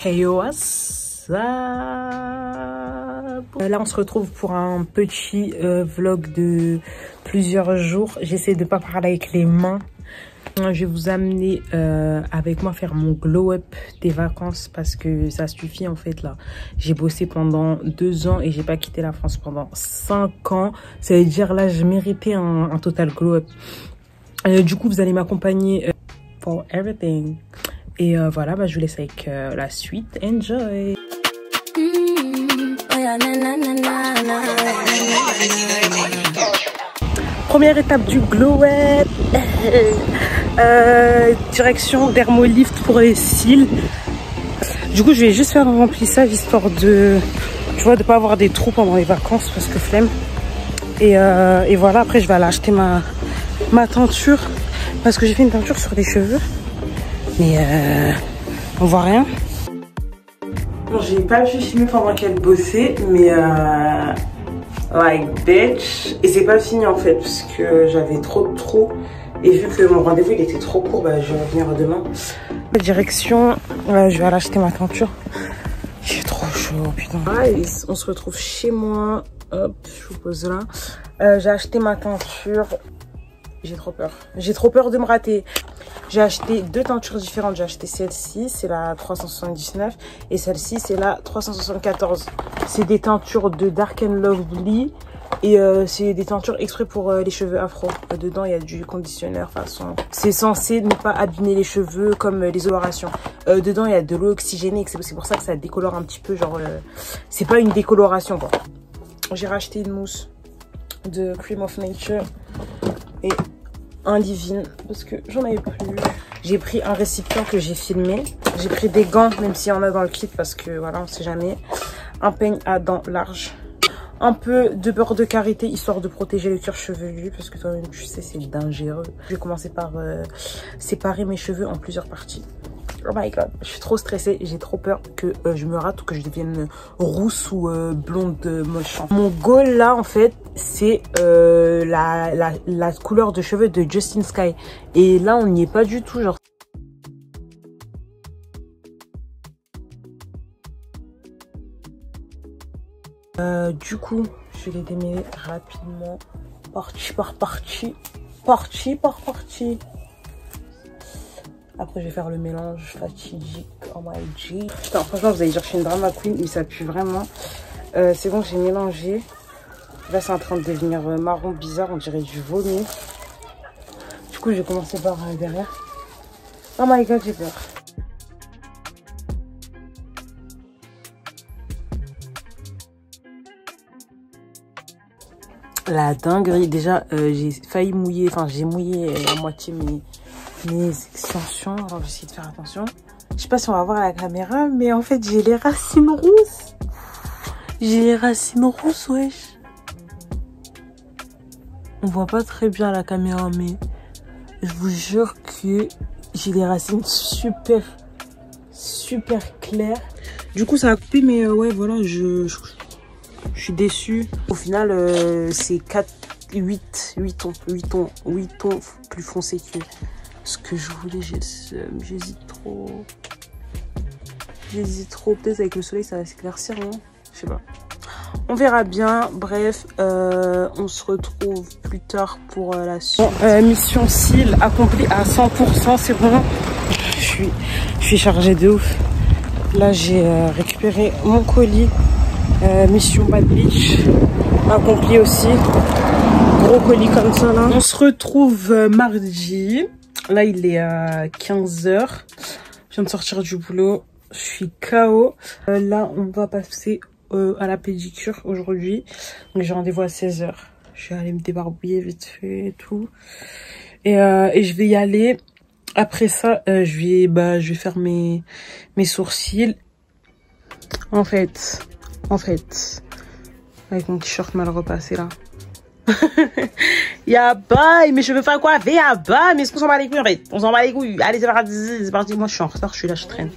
Hey yo, what's up? Là on se retrouve pour un petit vlog de plusieurs jours. J'essaie de pas parler avec les mains. Je vais vous amener avec moi faire mon glow up des vacances parce que ça suffit en fait là. J'ai bossé pendant 2 ans et j'ai pas quitté la France pendant 5 ans. Ça veut dire là je méritais un total glow up. Du coup vous allez m'accompagner for everything. Et voilà, bah, je vous laisse avec la suite. Enjoy! Première étape du glow up. Direction Dermolift pour les cils. Du coup, je vais juste faire un remplissage histoire de, tu vois, de pas avoir des trous pendant les vacances parce que flemme. Et voilà, après je vais aller acheter ma teinture parce que j'ai fait une teinture sur les cheveux. Mais on voit rien. Bon, j'ai pas pu filmer pendant qu'elle bossait, mais like bitch. Et c'est pas fini en fait, parce que j'avais trop de trous. Et vu que mon rendez-vous il était trop court, bah, je vais revenir demain. Direction, je vais aller acheter ma teinture. J'ai trop chaud, putain. Guys, on se retrouve chez moi. Hop, je vous pose là. J'ai acheté ma teinture. J'ai trop peur. J'ai trop peur de me rater. J'ai acheté 2 teintures différentes. J'ai acheté celle-ci, c'est la 379. Et celle-ci, c'est la 374. C'est des teintures de Dark and Lovely. Et c'est des teintures exprès pour les cheveux afro. Dedans, il y a du conditionneur. Façon, c'est censé ne pas abîmer les cheveux comme les colorations. Dedans, il y a de l'eau oxygénée. C'est pour ça que ça décolore un petit peu. Genre, c'est pas une décoloration, quoi. J'ai racheté une mousse de Cream of Nature. Et un leave-in parce que j'en avais plus. J'ai pris un récipient que j'ai filmé. J'ai pris des gants, même s'il y en a dans le kit parce que voilà, on sait jamais. Un peigne à dents large. Un peu de beurre de karité histoire de protéger le cuir chevelu parce que toi-même tu sais c'est dangereux. Je vais commencer par séparer mes cheveux en plusieurs parties. Oh my god, je suis trop stressée, j'ai trop peur que je me rate ou que je devienne rousse ou blonde moche. Mon goal là en fait c'est la couleur de cheveux de Justin Sky. Et là on n'y est pas du tout, genre. Du coup je vais les démêler rapidement, partie par partie, partie par partie. Après, je vais faire le mélange fatidique. Oh my G. Putain, franchement, vous allez dire que je suis une drama queen, mais ça pue vraiment. C'est bon, j'ai mélangé. Là, c'est en train de devenir marron bizarre. On dirait du vomi. Du coup, je vais commencer par derrière. Oh my god, j'ai peur. La dinguerie. Déjà, j'ai failli mouiller. Enfin, j'ai mouillé à moitié mes extensions. Alors, je vais essayer de faire attention. Je sais pas si on va voir à la caméra, mais en fait, j'ai les racines rousses. J'ai les racines rousses, wesh. On voit pas très bien à la caméra, mais je vous jure que j'ai les racines super claires. Du coup, ça a coupé, mais ouais, voilà, je suis déçue. Au final, c'est 8 tons plus foncé que ce que je voulais. J'hésite trop. Peut-être avec le soleil, ça va s'éclaircir, non? Je sais pas. On verra bien. Bref, on se retrouve plus tard pour la suite. Bon, mission cils accomplie à 100%. C'est bon. Je suis chargée de ouf. Là, j'ai récupéré mon colis. Mission Bad Beach accomplie aussi. Gros colis comme ça là. On se retrouve mardi. Là il est à 15 h. Je viens de sortir du boulot. Je suis KO. Là on va passer à la pédicure aujourd'hui. Donc j'ai rendez-vous à 16 h. Je vais aller me débarbouiller vite fait et tout. Et je vais y aller. Après ça je vais faire mes sourcils. En fait, avec mon t-shirt mal repassé là. Y'a bye, mais je veux faire quoi? Y'a bye, mais est-ce qu'on s'en bat les couilles en fait? On s'en bat les couilles. Allez, c'est parti. Moi je suis en retard, je suis là, je traîne.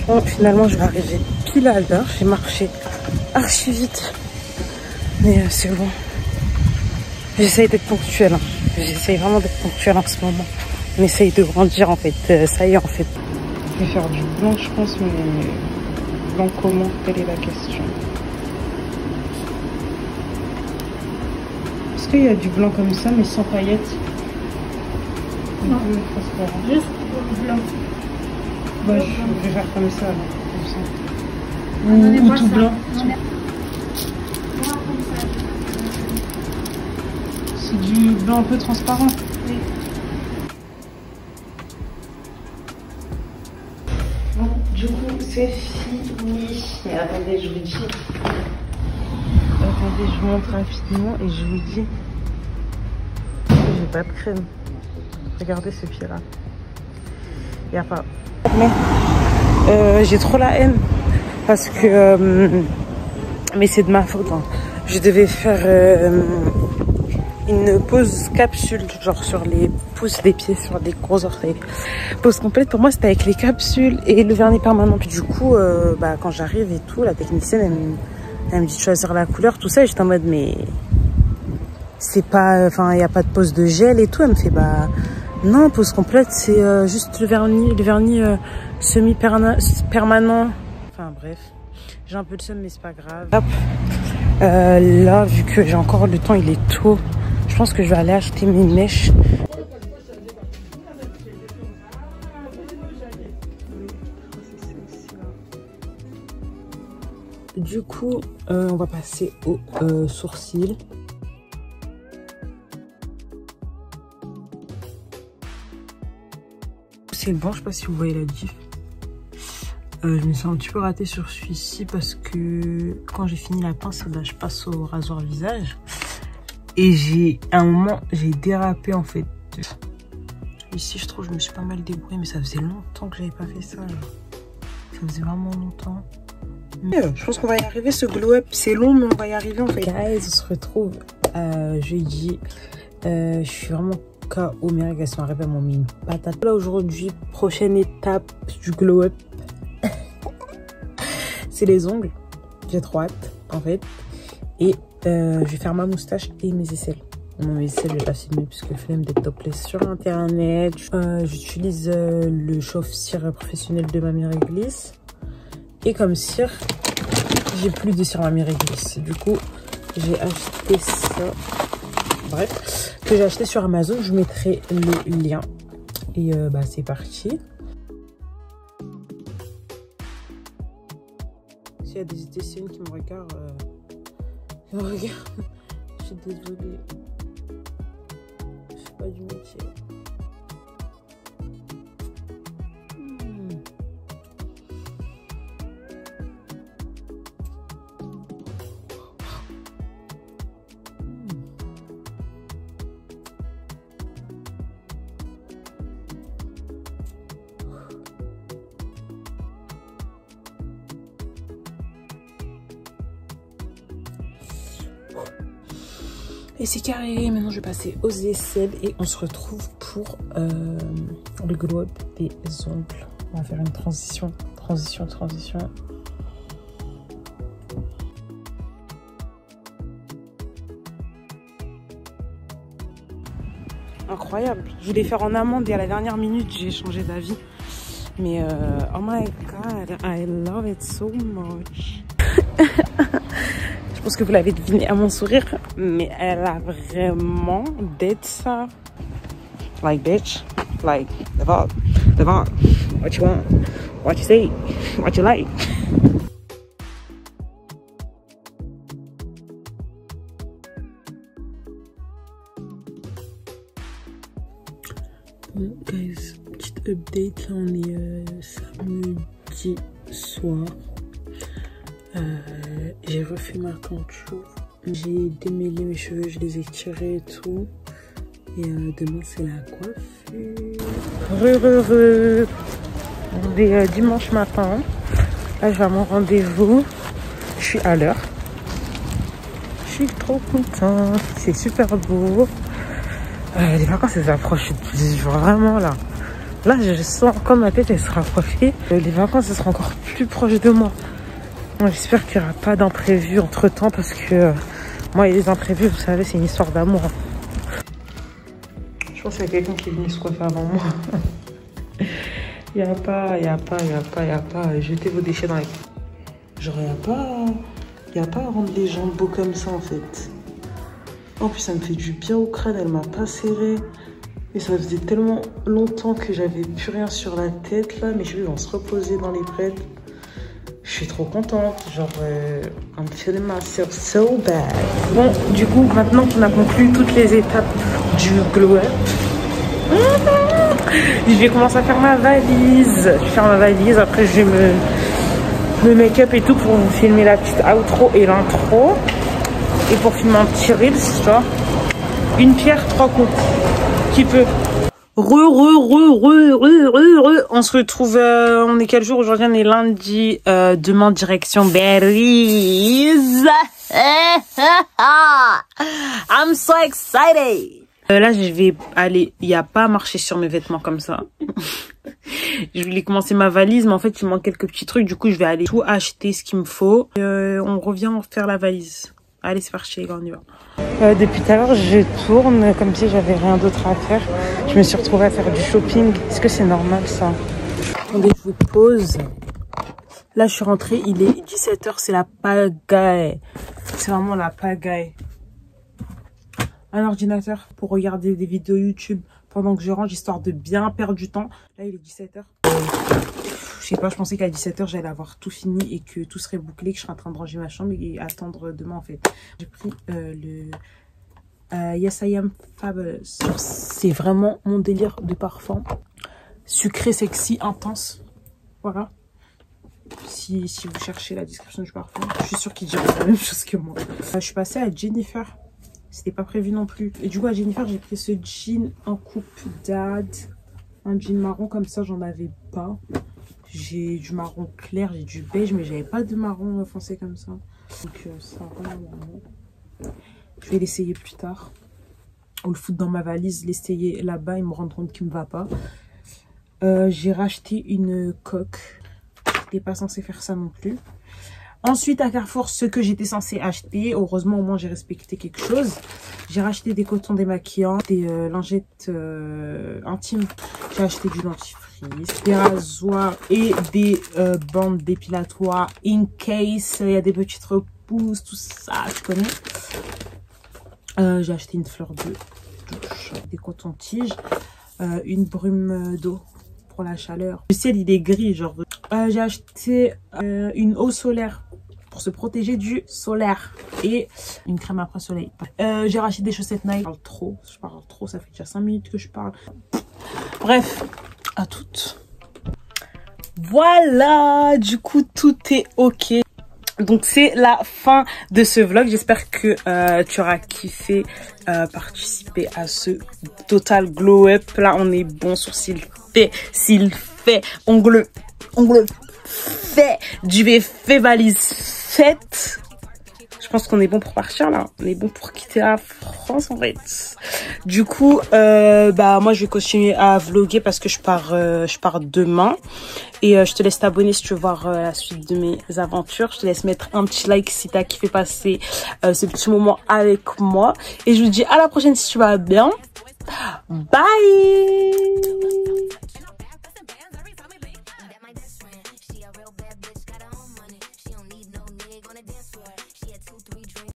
Bon, finalement je vais arriver pile à l'heure. J'ai marché archi vite. Mais c'est bon. J'essaye d'être ponctuelle. Hein. J'essaye vraiment d'être ponctuelle en ce moment. On essaye de grandir en fait. Ça y est en fait. Je vais faire du blanc, je pense, mais blanc comment? Telle est la question. Est-ce qu'il y a du blanc comme ça, mais sans paillettes? Non. Juste blanc. Bah, je vais faire comme ça, là. Comme ça. Ou tout blanc. C'est du blanc un peu transparent. Oui. Bon, du coup, c'est fini. Mais attendez, je vous dis. Attendez, je vous montre rapidement et je vous dis. J'ai pas de crème. Regardez ce pied-là. Il n'y a pas. Mais j'ai trop la haine. Parce que... mais c'est de ma faute. Hein. Je devais faire une pose capsule, genre sur les pouces des pieds, sur des gros orteils. Pose complète, pour moi, c'était avec les capsules et le vernis permanent. Puis du coup, bah, quand j'arrive et tout, la technicienne, elle me dit de choisir la couleur, tout ça. Et j'étais en mode, mais c'est pas... Enfin, il n'y a pas de pose de gel et tout. Elle me fait, bah... Non, pose complète, c'est juste le vernis semi-permanent. Enfin, bref. J'ai un peu de seum, mais c'est pas grave. Hop. Là, vu que j'ai encore le temps, il est tôt. Je pense que je vais aller acheter mes mèches. Du coup, on va passer au sourcil. C'est le bon, je sais pas si vous voyez la diff. Je me suis un petit peu ratée sur celui-ci parce que quand j'ai fini la pince, là, je passe au rasoir visage. Et à un moment, j'ai dérapé en fait. Ici, je trouve que je me suis pas mal débrouillée, mais ça faisait longtemps que j'avais pas fait ça. Là. Ça faisait vraiment longtemps. Mais, je pense qu'on va y arriver, ce glow-up. C'est long, mais on va y arriver en fait. Guys, on se retrouve jeudi. Je suis vraiment KO, mes règles, elles sont arrivées, elles m'ont mis une patate. Là, aujourd'hui, prochaine étape du glow-up. C'est les ongles. J'ai trop hâte, en fait. Et je vais faire ma moustache et mes aisselles. Non, mes aisselles, je vais pas filmer puisque flemme d'être topless sur internet. J'utilise le chauffe-cire professionnel de Mamie Réglisse. Et comme cire, j'ai plus de cire Mamie Réglisse. Du coup, j'ai acheté ça. Bref, que j'ai acheté sur Amazon. Je vous mettrai le lien. Et bah, c'est parti. S'il y a des esthéticiennes qui me regardent, je suis désolée. Je fais pas du métier. Et c'est carré. Maintenant, je vais passer aux aisselles et on se retrouve pour le glow-up des ongles. On va faire une transition. Incroyable. Je voulais faire en amande et à la dernière minute, j'ai changé d'avis. Mais oh my god, I love it so much. Je pense que vous l'avez deviné à mon sourire, mais elle a vraiment d'être ça. Like, bitch. Like, the fuck. What you want? What you say? What you like? Bon, guys, petite update. Là, on est samedi soir. J'ai refait ma teinture, j'ai démêlé mes cheveux, je les ai tirés et tout. Et demain c'est la coiffure. On est dimanche matin. Là je vais à mon rendez-vous. Je suis à l'heure. Je suis trop contente. C'est super beau. Les vacances elles approchent vraiment là. Là je sens comme ma tête elle se rapprochait. Les vacances elles seront encore plus proches de moi. J'espère qu'il n'y aura pas d'imprévu entre temps parce que moi, les imprévus, vous savez, c'est une histoire d'amour. Je pense qu'il y a quelqu'un qui est venu se coiffer avant moi. Y a pas. Jetez vos déchets dans les... Genre, y a pas à rendre les gens beaux comme ça, en fait. En plus, ça me fait du bien au crâne. Elle m'a pas serré. Et ça faisait tellement longtemps que j'avais plus rien sur la tête, là. Mais je vais se reposer dans les braids. Je suis trop contente. Genre, I'm feeling myself so bad. Bon, du coup, maintenant qu'on a conclu toutes les étapes du glow up, je vais commencer à faire ma valise. Je vais faire ma valise. Après, je vais me make-up et tout pour vous filmer la petite outro et l'intro. Et pour filmer un petit reels, tu vois. Une pierre, 3 coups. Qui peut. On se retrouve, on est quel jour aujourd'hui? On est lundi, demain direction Belize. I'm so excited. Là, je vais aller, il n'y a pas à marcher sur mes vêtements comme ça. Je voulais commencer ma valise, mais en fait, il manque quelques petits trucs. Du coup, je vais aller tout acheter ce qu'il me faut. On revient faire la valise. Allez, c'est parti, les gars, on y va. Depuis tout à l'heure, je tourne comme si j'avais rien d'autre à faire. Je me suis retrouvée à faire du shopping. Est-ce que c'est normal, ça? Attendez, je vous pose. Là, je suis rentrée, il est 17 h, c'est la pagaille. C'est vraiment la pagaille. Un ordinateur pour regarder des vidéos YouTube pendant que je range, histoire de bien perdre du temps. Là, il est 17 h. Je sais pas, je pensais qu'à 17 h, j'allais avoir tout fini et que tout serait bouclé, que je serais en train de ranger ma chambre et attendre demain, en fait. J'ai pris le Yes I Am Fabulous. C'est vraiment mon délire de parfum. Sucré, sexy, intense. Voilà. Si vous cherchez la description du parfum, je suis sûre qu'il dirait la même chose que moi. Je suis passée à Jennifer. C'était pas prévu non plus. Et du coup, à Jennifer, j'ai pris ce jean en coupe dad. Un jean marron comme ça, j'en avais pas. J'ai du marron clair, j'ai du beige, mais j'avais pas de marron foncé comme ça. Donc ça vraiment marron. Je vais l'essayer plus tard. Ou le foutre dans ma valise, l'essayer là-bas et me rendre compte qu'il me va pas. J'ai racheté une coque. J'étais pas censée faire ça non plus. Ensuite, à Carrefour, ce que j'étais censée acheter. Heureusement, au moins, j'ai respecté quelque chose. J'ai racheté des cotons démaquillants, des lingettes intimes. J'ai acheté du dentifrice, des rasoirs et des bandes dépilatoires. In case, il y a des petites repousses, tout ça, tu connais. J'ai acheté une fleur de douche, des cotons-tiges, une brume d'eau pour la chaleur. Le ciel, il est gris, genre. J'ai acheté une eau solaire pour se protéger du solaire et une crème après soleil. J'ai racheté des chaussettes Nike. Je parle trop, ça fait déjà 5 minutes que je parle. Bref, à toutes. Voilà, du coup tout est ok. Donc c'est la fin de ce vlog. J'espère que tu auras kiffé participer à ce total glow up. Là on est bon, sourcils fait, cils fait, ongles fait, duvet fait, valise faite. Je pense qu'on est bon pour partir là. On est bon pour quitter la France en fait. Du coup, moi je vais continuer à vlogger parce que je pars demain. Et je te laisse t'abonner si tu veux voir la suite de mes aventures. Je te laisse mettre un petit like si t'as kiffé passer ce petit moment avec moi. Et je vous dis à la prochaine si tu vas bien. Bye!